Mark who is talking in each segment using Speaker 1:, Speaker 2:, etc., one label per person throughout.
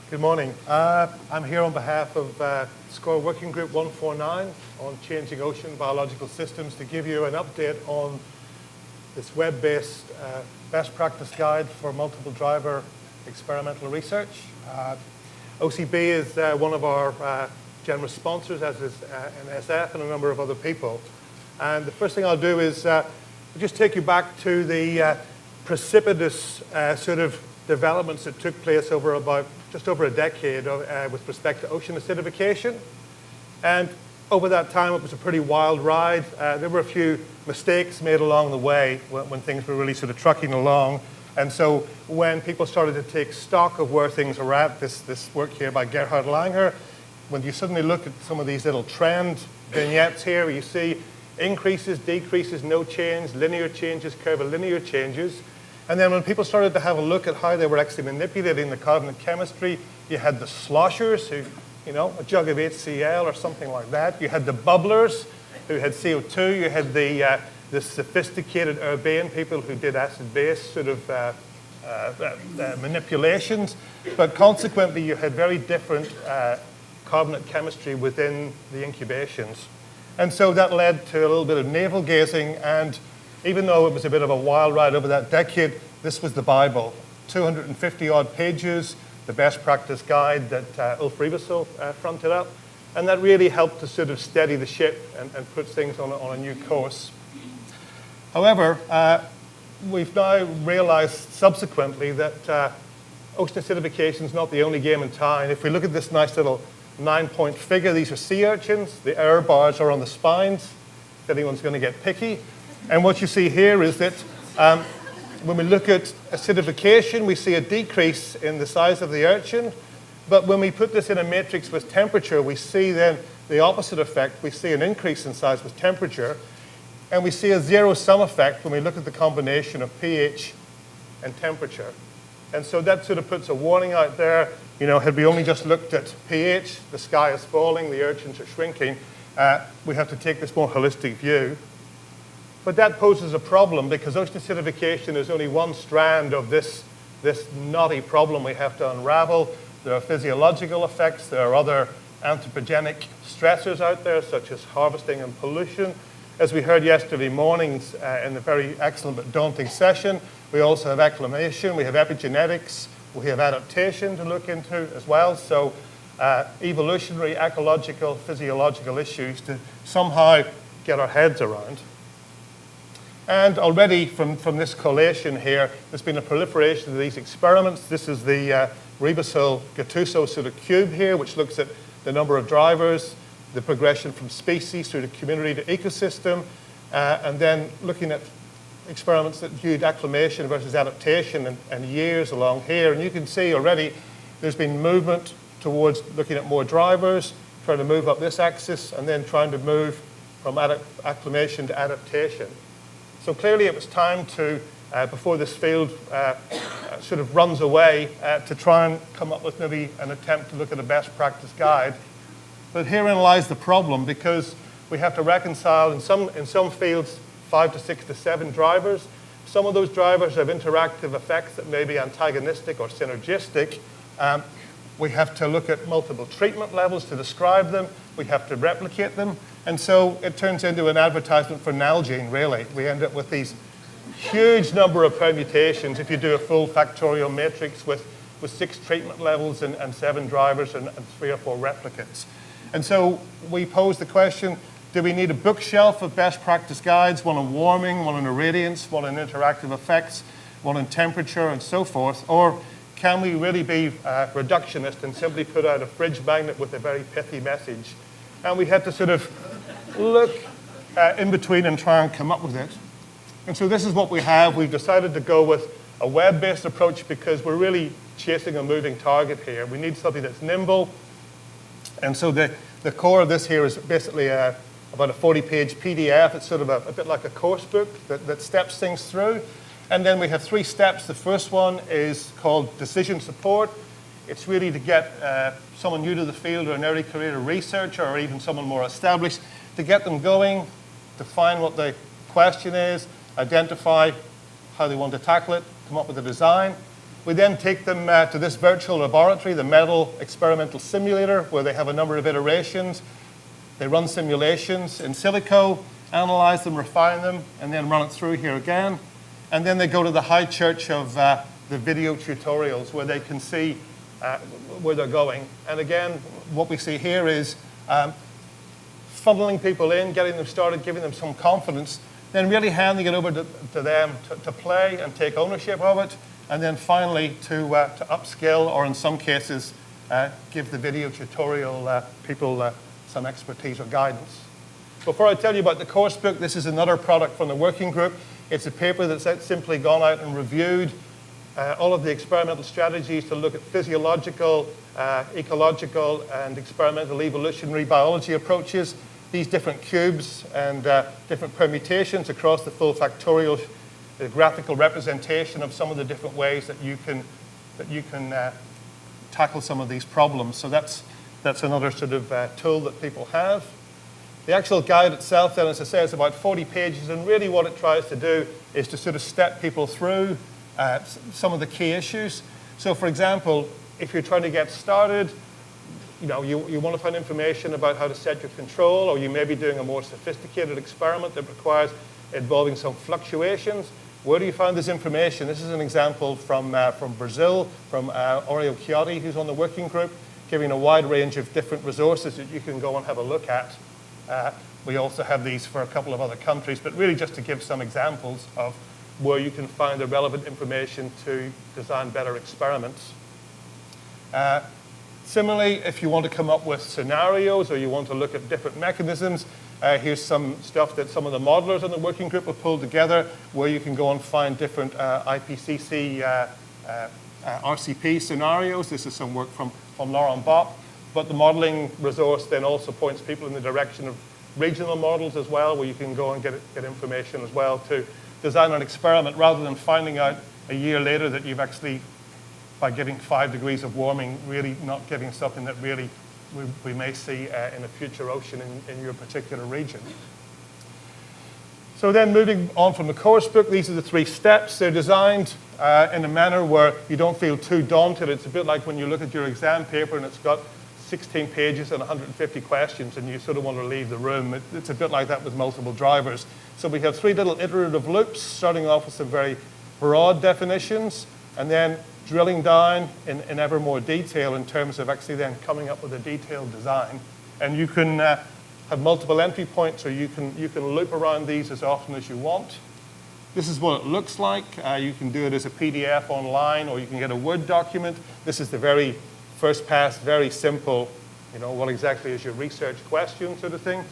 Speaker 1: Good morning. I'm here on behalf of SCORE Working Group 149 on changing ocean biological systems to give you an update on this web-based best practice guide for multiple driver experimental research. OCB is one of our generous sponsors, as is NSF and a number of other people. And the first thing I'll do is just take you back to the precipitous sort of developments that took place over just over a decade with respect to ocean acidification. And over that time, it was a pretty wild ride. There were a few mistakes made along the way when things were really sort of trucking along. And so when people started to take stock of where things were at, this work here by Gerhard Langer, when you suddenly look at some of these little trend vignettes here, you see increases, decreases, no change, linear changes, curvilinear changes. And then when people started to have a look at how they were actually manipulating the carbonate chemistry, you had the sloshers who, a jug of HCl or something like that. You had the bubblers who had CO2. You had the sophisticated urbane people who did acid-base sort of manipulations. But consequently, you had very different carbonate chemistry within the incubations. And so that led to a little bit of navel gazing, and even though it was a bit of a wild ride over that decade, this was the Bible. 250-odd pages, the best practice guide that Ulf Ribesel fronted up. And that really helped to sort of steady the ship and put things on a new course. However, we've now realized subsequently that ocean acidification is not the only game in town. If we look at this nice little 9-point figure, these are sea urchins. The error bars are on the spines, if anyone's going to get picky. And what you see here is that when we look at acidification, we see a decrease in the size of the urchin. But when we put this in a matrix with temperature, we see then the opposite effect. We see an increase in size with temperature. And we see a zero-sum effect when we look at the combination of pH and temperature. And so that sort of puts a warning out there. Had we only just looked at pH, the sky is falling, the urchins are shrinking, we have to take this more holistic view. But that poses a problem because ocean acidification is only one strand of this knotty problem we have to unravel. There are physiological effects. There are other anthropogenic stressors out there, such as harvesting and pollution. As we heard yesterday morning in a very excellent but daunting session, we also have acclimation, we have epigenetics, we have adaptation to look into as well. So evolutionary, ecological, physiological issues to somehow get our heads around. And already from this collation here, there's been a proliferation of these experiments. This is the Ribesel-Gattuso sort of cube here, which looks at the number of drivers, the progression from species through the community to ecosystem, and then looking at experiments that viewed acclimation versus adaptation and years along here. And you can see already there's been movement towards looking at more drivers, trying to move up this axis, and then trying to move from acclimation to adaptation. So clearly it was time to, before this field sort of runs away, to try and come up with maybe an attempt to look at a best practice guide. But herein lies the problem, because we have to reconcile in some fields 5 to 6 to 7 drivers. Some of those drivers have interactive effects that may be antagonistic or synergistic. We have to look at multiple treatment levels to describe them. We have to replicate them. And so it turns into an advertisement for Nalgene, really. We end up with these huge number of permutations if you do a full factorial matrix with 6 treatment levels and 7 drivers and 3 or 4 replicates. And so we pose the question, do we need a bookshelf of best practice guides, one on warming, one on irradiance, one on interactive effects, one on temperature and so forth? Or can we really be reductionist and simply put out a fridge magnet with a very pithy message? And we had to sort of look in between and try and come up with it. And so this is what we have. We've decided to go with a web-based approach because we're really chasing a moving target here. We need something that's nimble. And so the core of this here is basically about a 40-page PDF. It's sort of a bit like a course book that steps things through. And then we have 3 steps. The first one is called decision support. It's really to get someone new to the field or an early career researcher or even someone more established to get them going, define what the question is, identify how they want to tackle it, come up with a design. We then take them to this virtual laboratory, the metal experimental simulator, where they have a number of iterations. They run simulations in silico, analyze them, refine them, and then run it through here again. And then they go to the high church of the video tutorials, where they can see where they're going. And again, what we see here is funneling people in, getting them started, giving them some confidence, then really handing it over to them to play and take ownership of it, and then finally to upskill, or in some cases, give the video tutorial people some expertise or guidance. Before I tell you about the course book, this is another product from the working group. It's a paper that's simply gone out and reviewed all of the experimental strategies to look at physiological, ecological, and experimental evolutionary biology approaches. These different cubes and different permutations across the full factorial, the graphical representation of some of the different ways that you can tackle some of these problems. So that's another sort of tool that people have. The actual guide itself, then, as I say, is about 40 pages, and really what it tries to do is to sort of step people through some of the key issues. So, for example, if you're trying to get started, you want to find information about how to set your control, or you may be doing a more sophisticated experiment that requires involving some fluctuations. Where do you find this information? This is an example from Brazil, from Oreo Chiotti, who's on the working group, giving a wide range of different resources that you can go and have a look at. We also have these for a couple of other countries, but really just to give some examples of where you can find the relevant information to design better experiments. Similarly, if you want to come up with scenarios, or you want to look at different mechanisms, here's some stuff that some of the modelers in the working group have pulled together, where you can go and find different IPCC RCP scenarios. This is some work from Laurent Bopp. But the modeling resource then also points people in the direction of regional models as well, where you can go and get information as well to design an experiment, rather than finding out a year later that you've actually, by giving 5 degrees of warming, really not giving something that really we may see in a future ocean in your particular region. So then, moving on from the course book, these are the 3 steps. They're designed in a manner where you don't feel too daunted. It's a bit like when you look at your exam paper and it's got 16 pages and 150 questions, and you sort of want to leave the room. It's a bit like that with multiple drivers. So we have 3 little iterative loops, starting off with some very broad definitions, and then drilling down in ever more detail in terms of actually then coming up with a detailed design. And you can have multiple entry points, or you can loop around these as often as you want. This is what it looks like. You can do it as a PDF online, or you can get a Word document. This is the very first pass, very simple, what exactly is your research question sort of thing.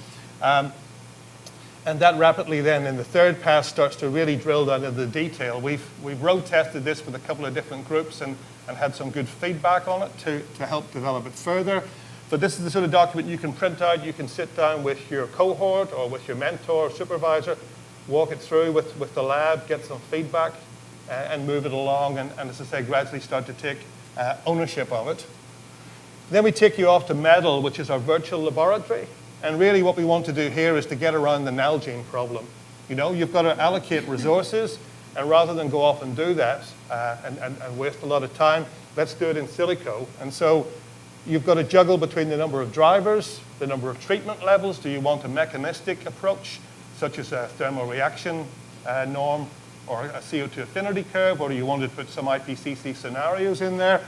Speaker 1: And that rapidly then in the third pass starts to really drill down into the detail. We've road tested this with a couple of different groups and had some good feedback on it to help develop it further. But this is the sort of document you can print out. You can sit down with your cohort or with your mentor or supervisor, walk it through with the lab, get some feedback, and move it along, and as I say, gradually start to take ownership of it. Then we take you off to MEDAL, which is our virtual laboratory. And really what we want to do here is to get around the Nalgene problem. You've got to allocate resources, and rather than go off and do that and waste a lot of time, let's do it in silico. And so you've got to juggle between the number of drivers, the number of treatment levels. Do you want a mechanistic approach, such as a thermal reaction norm or a CO2 affinity curve, or do you want to put some IPCC scenarios in there?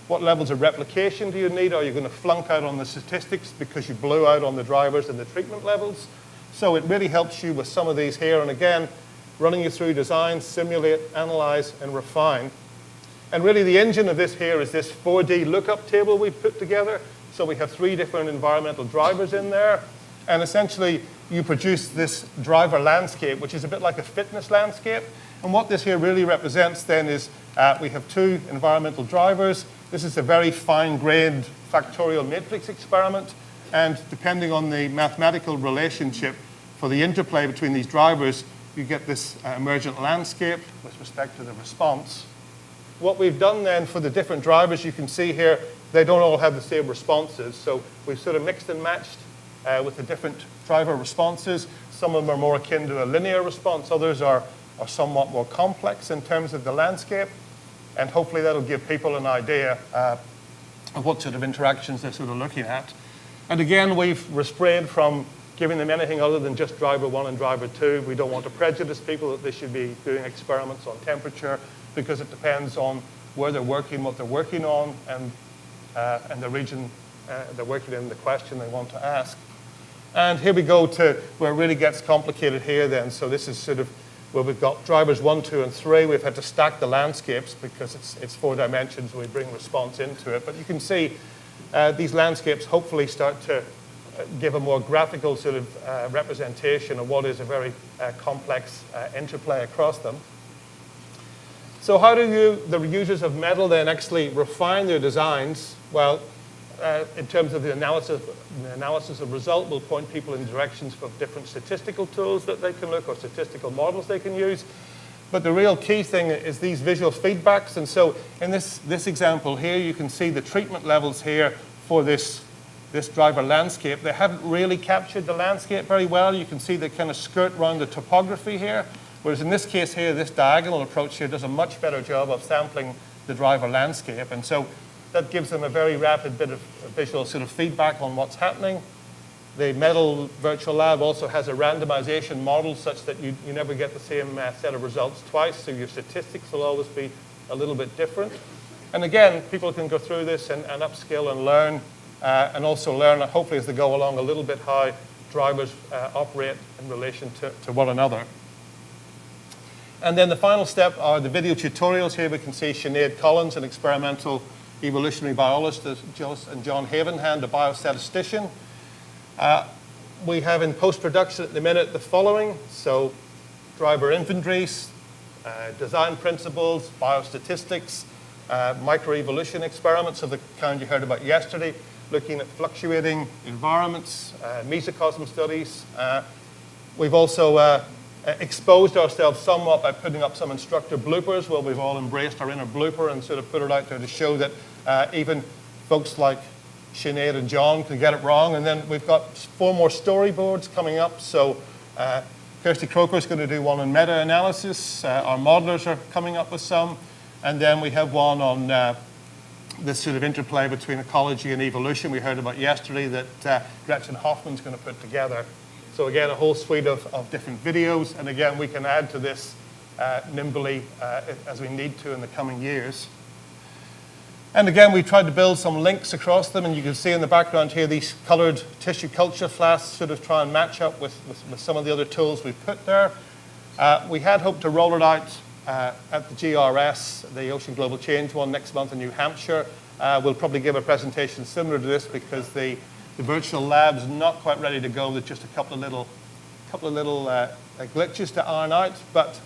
Speaker 1: What levels of replication do you need? Are you going to flunk out on the statistics because you blew out on the drivers and the treatment levels? So it really helps you with some of these here, and again, running you through design, simulate, analyze, and refine. And really the engine of this here is this 4D lookup table we've put together. So we have 3 different environmental drivers in there, and essentially you produce this driver landscape, which is a bit like a fitness landscape. And what this here really represents then is we have 2 environmental drivers. This is a very fine-grained factorial matrix experiment, and depending on the mathematical relationship for the interplay between these drivers, you get this emergent landscape with respect to the response. What we've done then for the different drivers, you can see here, they don't all have the same responses. So we've sort of mixed and matched with the different driver responses. Some of them are more akin to a linear response. Others are somewhat more complex in terms of the landscape. And hopefully that'll give people an idea of what sort of interactions they're sort of looking at. And again, we've restrained from giving them anything other than just driver 1 and driver 2. We don't want to prejudice people that they should be doing experiments on temperature, because it depends on where they're working, what they're working on, and the region they're working in, the question they want to ask. And here we go to where it really gets complicated here then. So this is sort of where we've got drivers 1, 2, and 3. We've had to stack the landscapes because it's 4 dimensions. We bring response into it. But you can see these landscapes hopefully start to give a more graphical sort of representation of what is a very complex interplay across them. So how do the users of MEDAL then actually refine their designs? Well, in terms of the analysis of result, will point people in directions for different statistical tools that they can look, or statistical models they can use. But the real key thing is these visual feedbacks. And so in this example here, you can see the treatment levels here for this driver landscape. They haven't really captured the landscape very well. You can see they kind of skirt around the topography here. Whereas in this case here, this diagonal approach here does a much better job of sampling the driver landscape. And so that gives them a very rapid bit of visual sort of feedback on what's happening. The MEDAL virtual lab also has a randomization model such that you never get the same set of results twice, so your statistics will always be a little bit different. And again, people can go through this and upskill and learn, and also learn, hopefully as they go along, a little bit how drivers operate in relation to one another. And then the final step are the video tutorials. Here we can see Sinead Collins, an experimental evolutionary biologist, and John Havenhand, a biostatistician. We have in post-production at the minute the following. So driver inventories, design principles, biostatistics, microevolution experiments of the kind you heard about yesterday, looking at fluctuating environments, mesocosm studies. We've also exposed ourselves somewhat by putting up some instructor bloopers where we've all embraced our inner blooper and sort of put it out there to show that even folks like Sinead and John can get it wrong. And then we've got 4 more storyboards coming up. So Kirsty Croker is going to do one on meta-analysis. Our modelers are coming up with some. And then we have one on this sort of interplay between ecology and evolution we heard about yesterday that Gretchen Hoffman's going to put together. So again, a whole suite of different videos. And again, we can add to this nimbly as we need to in the coming years. And again, we tried to build some links across them. And you can see in the background here, these colored tissue culture flasks sort of try and match up with some of the other tools we've put there. We had hoped to roll it out at the GRS, the Ocean Global Change one, next month in New Hampshire. We'll probably give a presentation similar to this because the virtual lab's not quite ready to go with just a couple of little glitches to iron out, but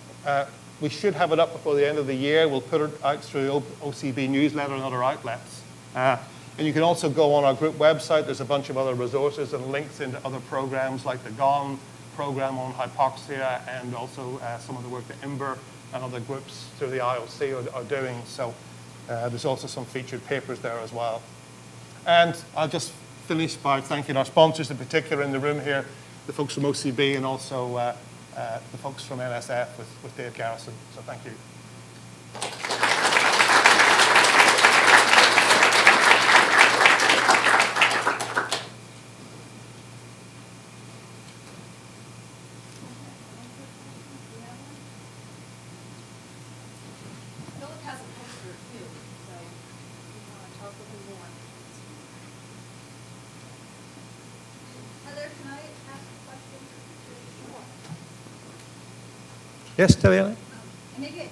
Speaker 1: we should have it up before the end of the year. We'll put it out through OCB newsletter and other outlets. And you can also go on our group website. There's a bunch of other resources and links into other programs like the GON program on hypoxia, and also some of the work that IMBER and other groups through the IOC are doing. So there's also some featured papers there as well. And I'll just finish by thanking our sponsors in particular in the room here, the folks from OCB and also the folks from NSF with Dave Garrison. So thank you. Yes, Teliana?
Speaker 2: Maybe.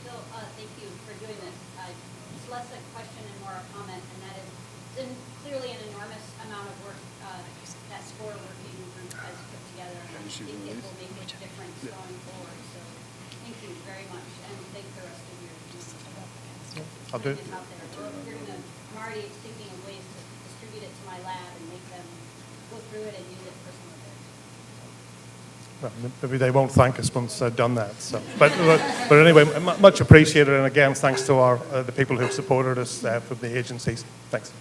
Speaker 2: Bill, thank you for doing this. It's less a question and more a comment, and that is clearly an enormous amount of work that SCORE working group has put together, and I think it will make a difference going forward. So thank you very much, and thank the rest of your team.
Speaker 1: I'll do it.
Speaker 2: Out there. I'm already thinking of ways to distribute it to my lab and make them go through it and use it for some of it.
Speaker 1: Well, maybe they won't thank us once I've done that. So, but anyway, much appreciated, and again, thanks to the people who've supported us from the agencies. Thanks.